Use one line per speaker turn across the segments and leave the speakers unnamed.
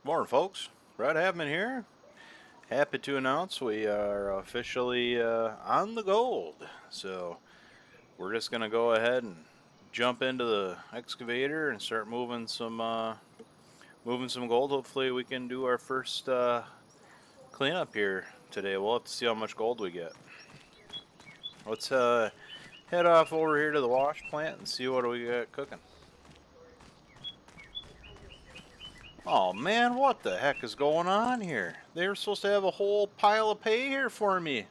Morning, folks. Brad Havman here. Happy to announce we are officially on the gold. So we're just gonna go ahead and jump into the excavator and start moving some gold. Hopefully, we can do our first cleanup here today. We'll have to see how much gold we get. Let's head off over here to the wash plant and see what we got cooking. Oh man, what the heck is going on here? They were supposed to have a whole pile of pay here for me.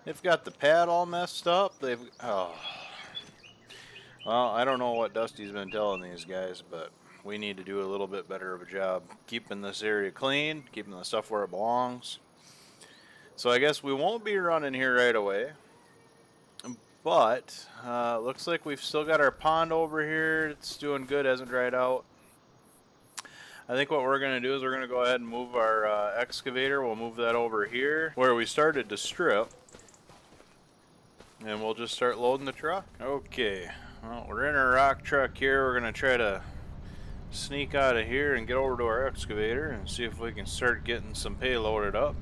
They've got the pad all messed up. Well, I don't know what Dusty's been telling these guys, but we need to do a little bit better of a job keeping this area clean, keeping the stuff where it belongs. So I guess we won't be running here right away. But looks like we've still got our pond over here. It's doing good, hasn't dried out. I think what we're going to do is we're going to go ahead and move our excavator. We'll move that over here where we started to strip. And we'll just start loading the truck. Okay, well, we're in our rock truck here. We're going to try to sneak out of here and get over to our excavator and see if we can start getting some pay loaded up.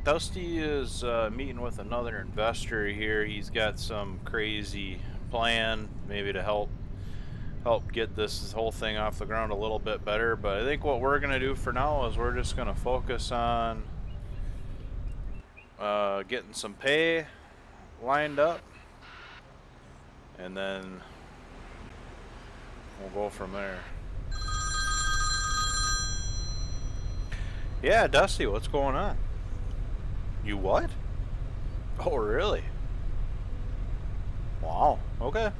Dusty is meeting with another investor here. He's got some crazy plan maybe to help get this whole thing off the ground a little bit better, but I think what we're gonna do for now is we're just gonna focus on getting some pay lined up, and then we'll go from there. Yeah, Dusty, what's going on? You what? Oh, really? Wow. Okay.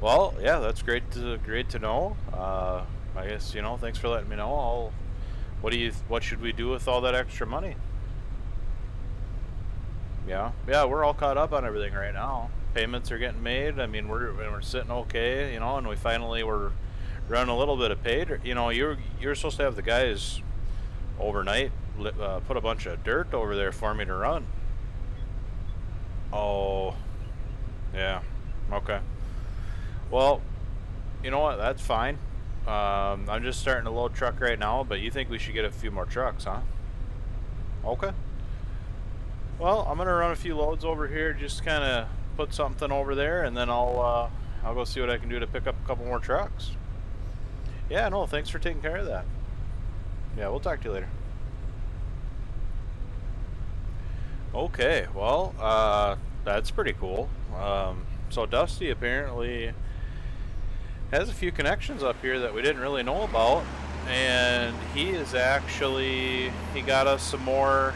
Well, yeah, that's great to know. I guess, thanks for letting me know. What should we do with all that extra money? Yeah, we're all caught up on everything right now. Payments are getting made. I mean, we're sitting okay, and we finally were running a little bit of paid. You're supposed to have the guys overnight put a bunch of dirt over there for me to run. Oh, yeah, okay. Well, you know what? That's fine. I'm just starting to load truck right now, but you think we should get a few more trucks, huh? Okay. Well, I'm gonna run a few loads over here, just kind of put something over there, and then I'll go see what I can do to pick up a couple more trucks. Yeah, no, thanks for taking care of that. Yeah, we'll talk to you later. Okay, well, that's pretty cool. So Dusty apparently has a few connections up here that we didn't really know about, and he got us some more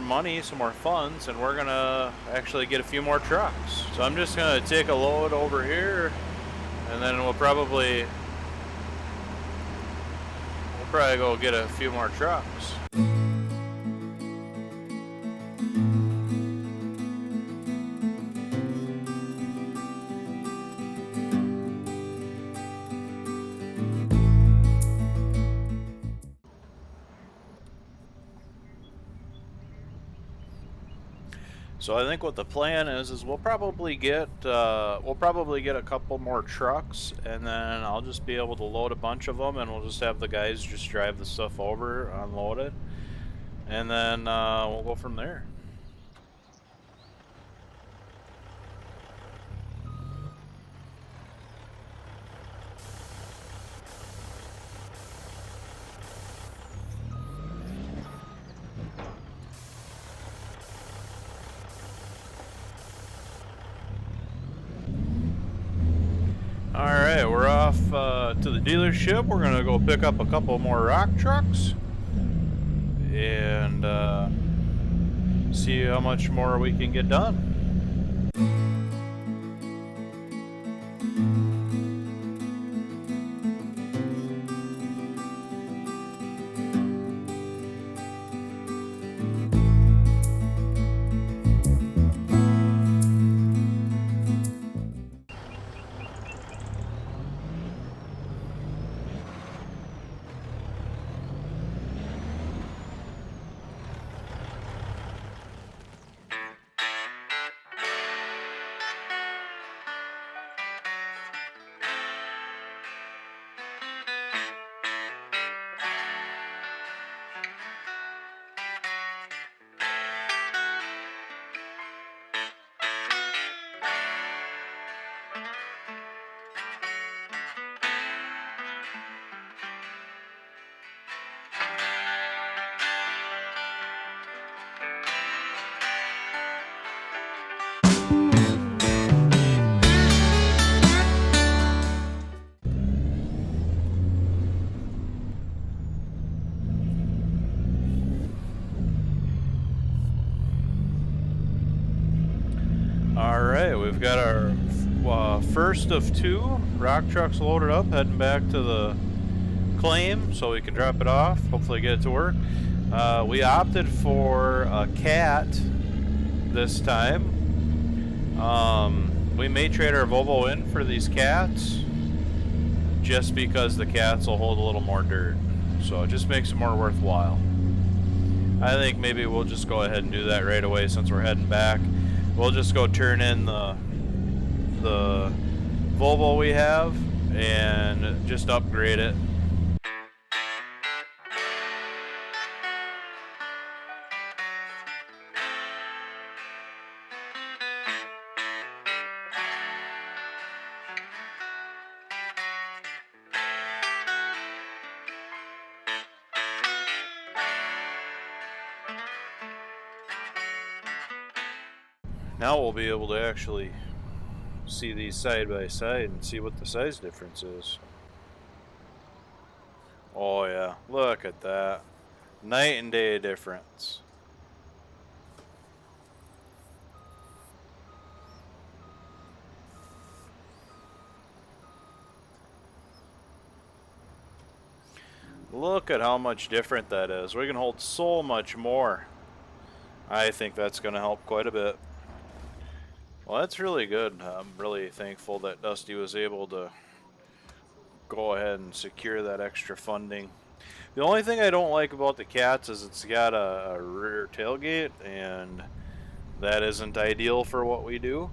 money, some more funds, and we're gonna actually get a few more trucks. So I'm just gonna take a load over here, and then we'll probably go get a few more trucks. So I think what the plan is we'll probably get a couple more trucks, and then I'll just be able to load a bunch of them, and we'll just have the guys just drive the stuff over, unload it, and then we'll go from there. Alright, we're off to the dealership. We're gonna go pick up a couple more rock trucks and see how much more we can get done. Alright, we've got our first of 2 rock trucks loaded up, heading back to the claim so we can drop it off, hopefully get it to work. We opted for a cat this time. We may trade our Volvo in for these cats just because the cats will hold a little more dirt, so it just makes it more worthwhile. I think maybe we'll just go ahead and do that right away since we're heading back. We'll just go turn in the Volvo we have and just upgrade it. Now we'll be able to actually see these side by side and see what the size difference is. Oh yeah, look at that. Night and day difference. Look at how much different that is. We can hold so much more. I think that's going to help quite a bit. Well, that's really good. I'm really thankful that Dusty was able to go ahead and secure that extra funding. The only thing I don't like about the cats is it's got a rear tailgate, and that isn't ideal for what we do.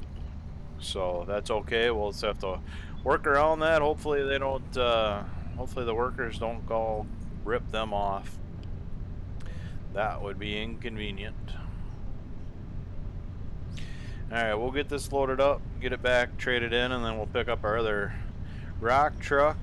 So that's okay. We'll just have to work around that. Hopefully they don't. Hopefully the workers don't go rip them off. That would be inconvenient. Alright, we'll get this loaded up, get it back, trade it in, and then we'll pick up our other rock truck.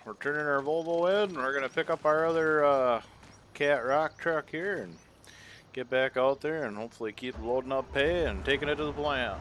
We're turning our Volvo in. We're gonna pick up our other cat rock truck here and get back out there and hopefully keep loading up hay and taking it to the plant.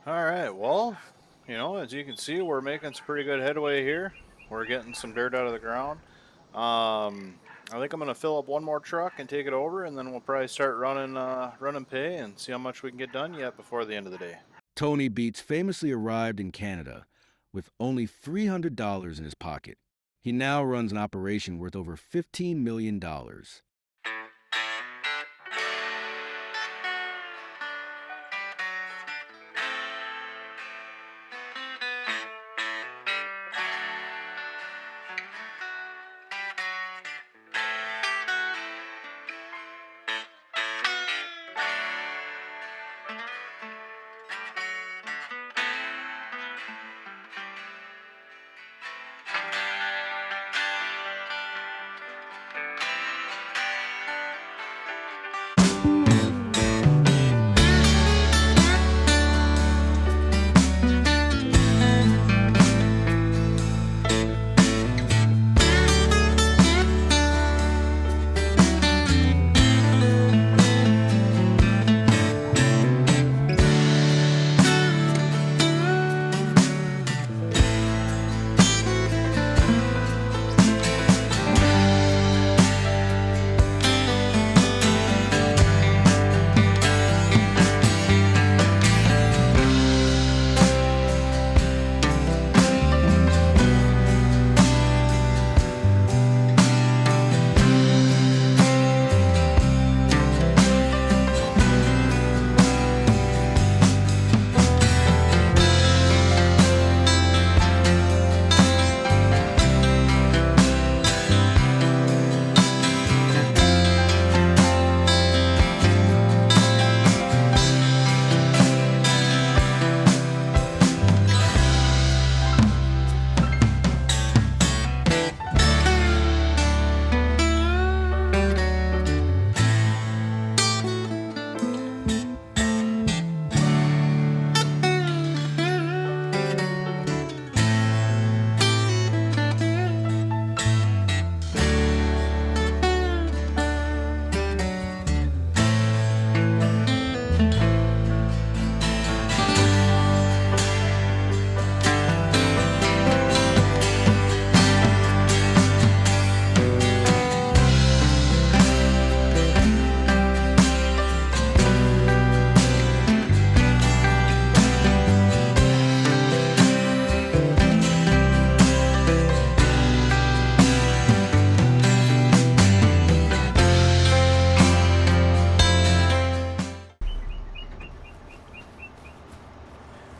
Alright, well, as you can see, we're making some pretty good headway here. We're getting some dirt out of the ground. I think I'm going to fill up one more truck and take it over, and then we'll probably start running pay and see how much we can get done yet before the end of the day.
Tony Beats famously arrived in Canada with only $300 in his pocket. He now runs an operation worth over $15 million.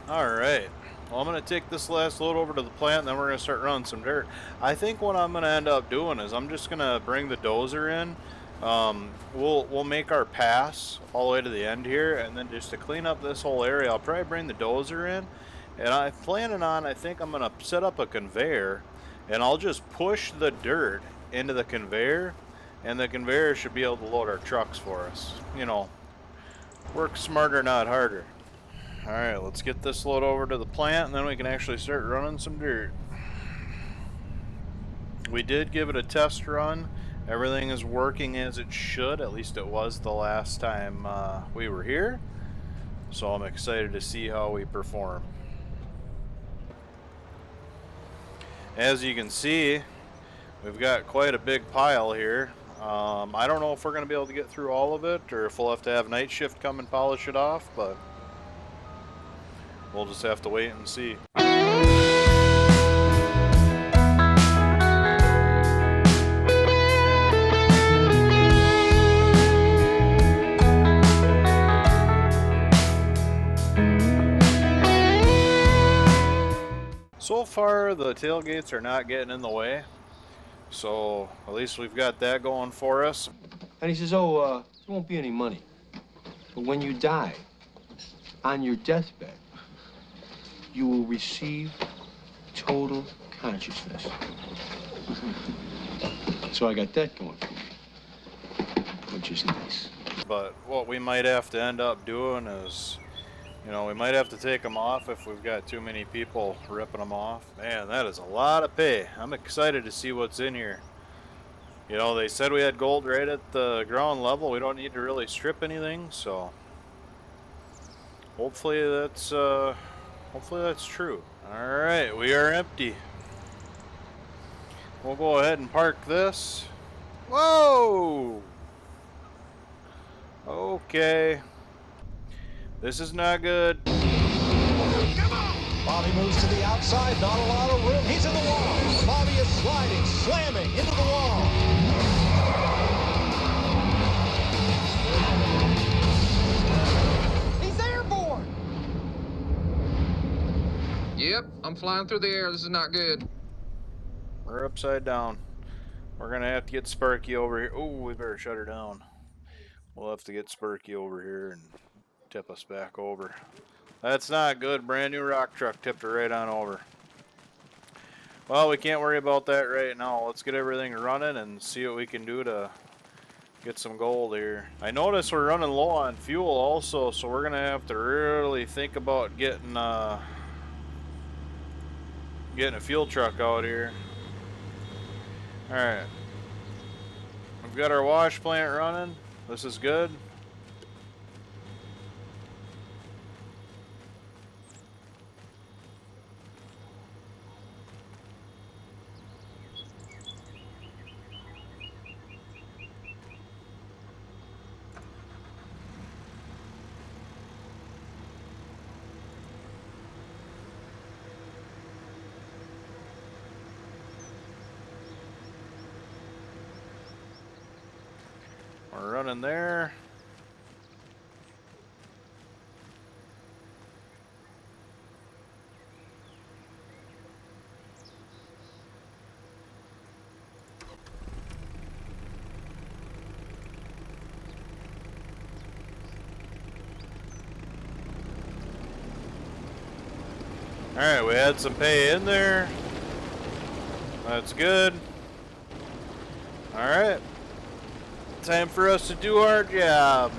Alright, well, I'm going to take this last load over to the plant, and then we're going to start running some dirt. I think what I'm going to end up doing is I'm just going to bring the dozer in. We'll make our pass all the way to the end here, and then just to clean up this whole area, I'll probably bring the dozer in. And I'm planning on, I think I'm going to set up a conveyor, and I'll just push the dirt into the conveyor, and the conveyor should be able to load our trucks for us. Work smarter, not harder. Alright, let's get this load over to the plant, and then we can actually start running some dirt. We did give it a test run. Everything is working as it should. At least it was the last time we were here. So I'm excited to see how we perform. As you can see, we've got quite a big pile here. I don't know if we're going to be able to get through all of it, or if we'll have to have night shift come and polish it off, but we'll just have to wait and see. So far, the tailgates are not getting in the way, so at least we've got that going for us.
And he says, oh, there won't be any money. But when you die, on your deathbed, you will receive total consciousness. So I got that going for me, which is nice.
But what we might have to end up doing is, we might have to take them off if we've got too many people ripping them off. Man, that is a lot of pay. I'm excited to see what's in here. They said we had gold right at the ground level. We don't need to really strip anything, so Hopefully that's true. All right, we are empty. We'll go ahead and park this. Whoa! Okay. This is not good.
Bobby moves to the outside, not a lot of room. He's in the wall. Bobby is sliding, slamming into the wall. He's airborne.
Yep, I'm flying through the air. This is not good.
We're upside down. We're gonna have to get Sparky over here. Oh, we better shut her down. We'll have to get Sparky over here and tip us back over. That's not good. Brand new rock truck tipped her right on over. Well, we can't worry about that right now. Let's get everything running and see what we can do to get some gold here. I notice we're running low on fuel also, so we're gonna have to really think about getting a fuel truck out here. Alright. We've got our wash plant running. This is good. We're running there. Alright, we had some pay in there. That's good. Alright. Time for us to do our job.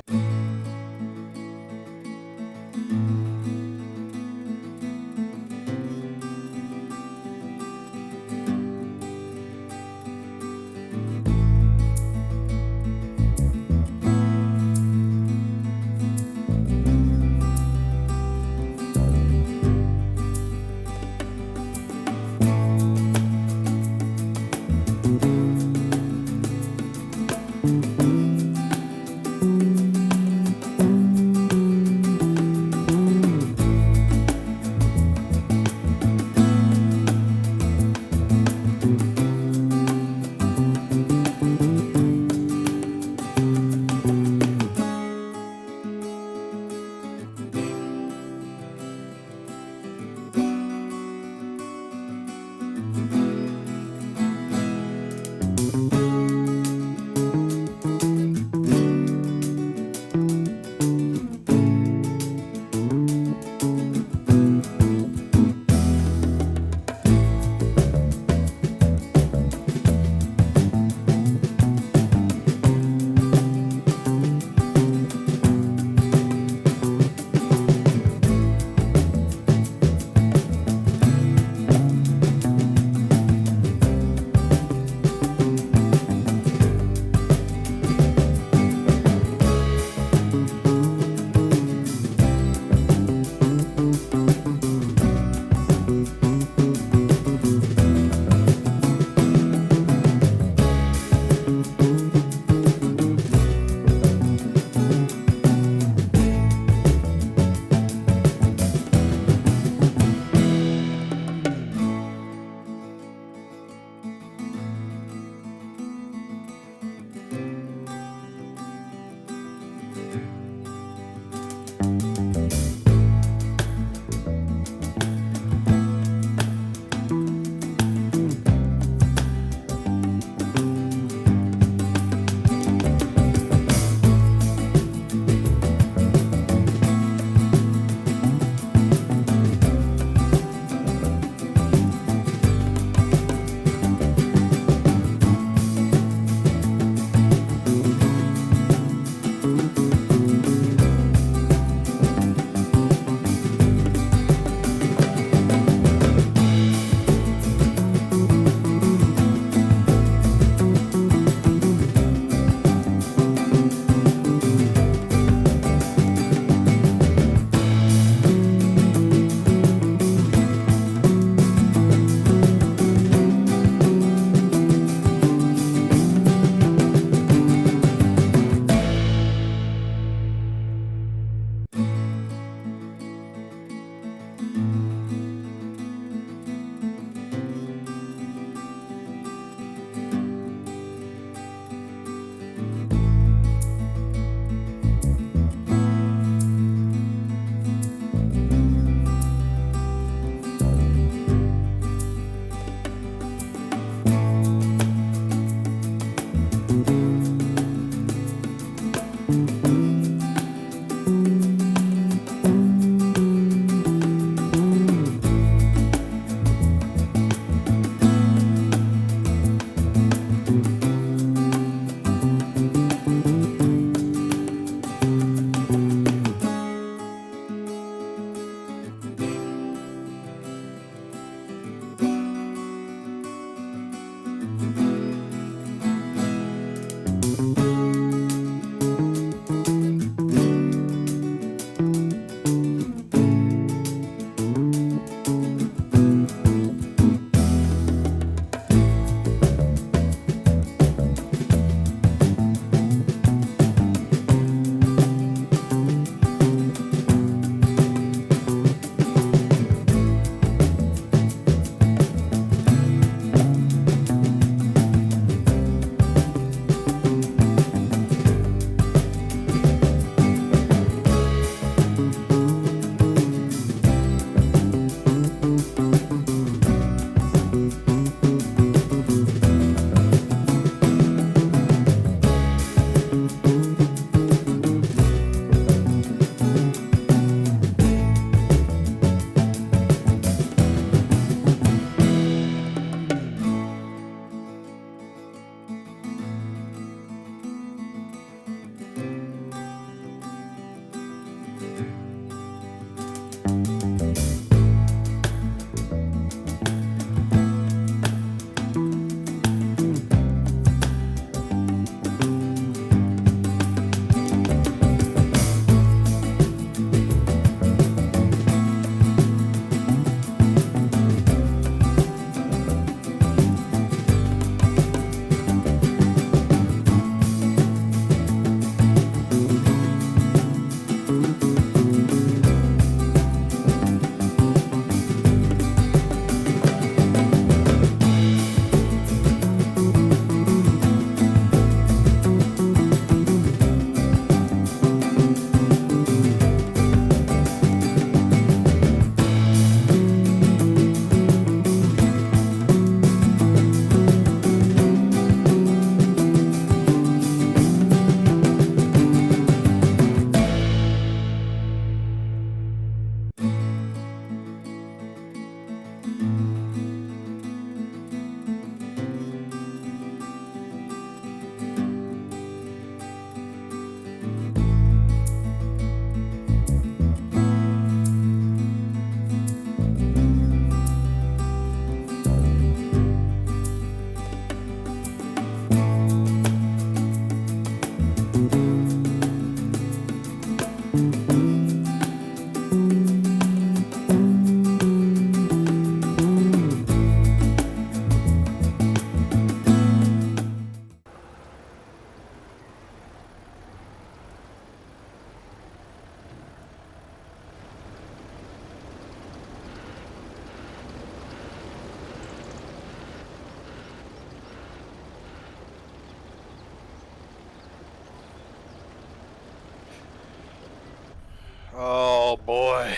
Oh boy.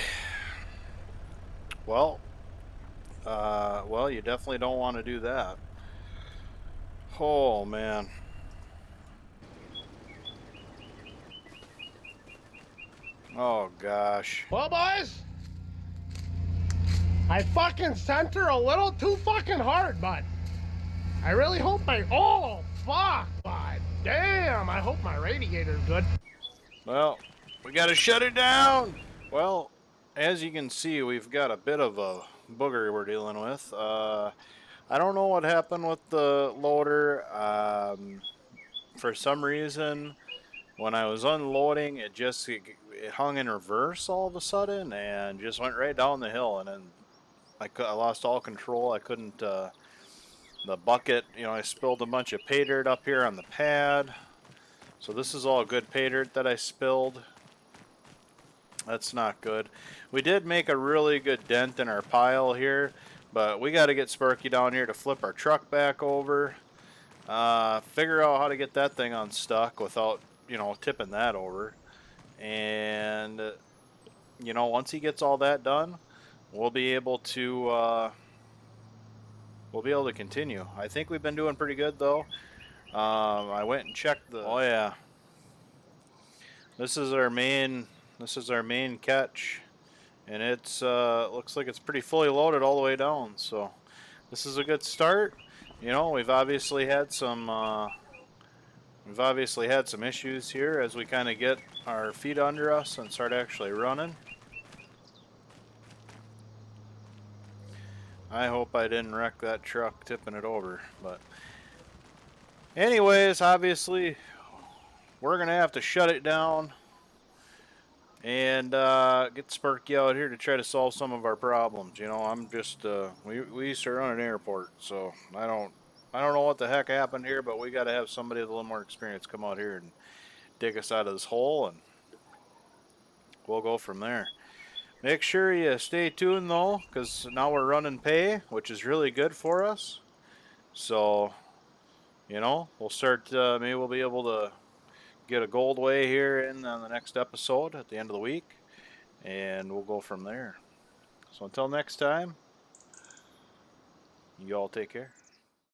Well, you definitely don't want to do that. Oh man. Oh gosh.
Well, boys, I fucking sent her a little too fucking hard, bud. I really hope oh, fuck, bud. Damn, I hope my radiator's good.
Well, we gotta shut it down. Well, as you can see, we've got a bit of a booger we're dealing with. I don't know what happened with the loader. For some reason, when I was unloading, it hung in reverse all of a sudden and just went right down the hill, and then I lost all control. I couldn't. The bucket, I spilled a bunch of pay dirt up here on the pad. So this is all good pay dirt that I spilled. That's not good. We did make a really good dent in our pile here, but we got to get Sparky down here to flip our truck back over. Figure out how to get that thing unstuck without, tipping that over. And, once he gets all that done, we'll be able to continue. I think we've been doing pretty good though. I went and checked oh yeah. This is our main This is our main catch, and it's looks like it's pretty fully loaded all the way down. So this is a good start. You know, we've obviously had some issues here as we kind of get our feet under us and start actually running. I hope I didn't wreck that truck tipping it over, but anyways, obviously we're gonna have to shut it down and get Sparky out here to try to solve some of our problems. You know, I'm just we used to run an airport, so I don't know what the heck happened here, but we got to have somebody with a little more experience come out here and dig us out of this hole, and we'll go from there. Make sure you stay tuned though, because now we're running pay, which is really good for us. So, you know, we'll start, maybe we'll be able to get a gold way here in on the next episode at the end of the week, and we'll go from there. So until next time, you all take care.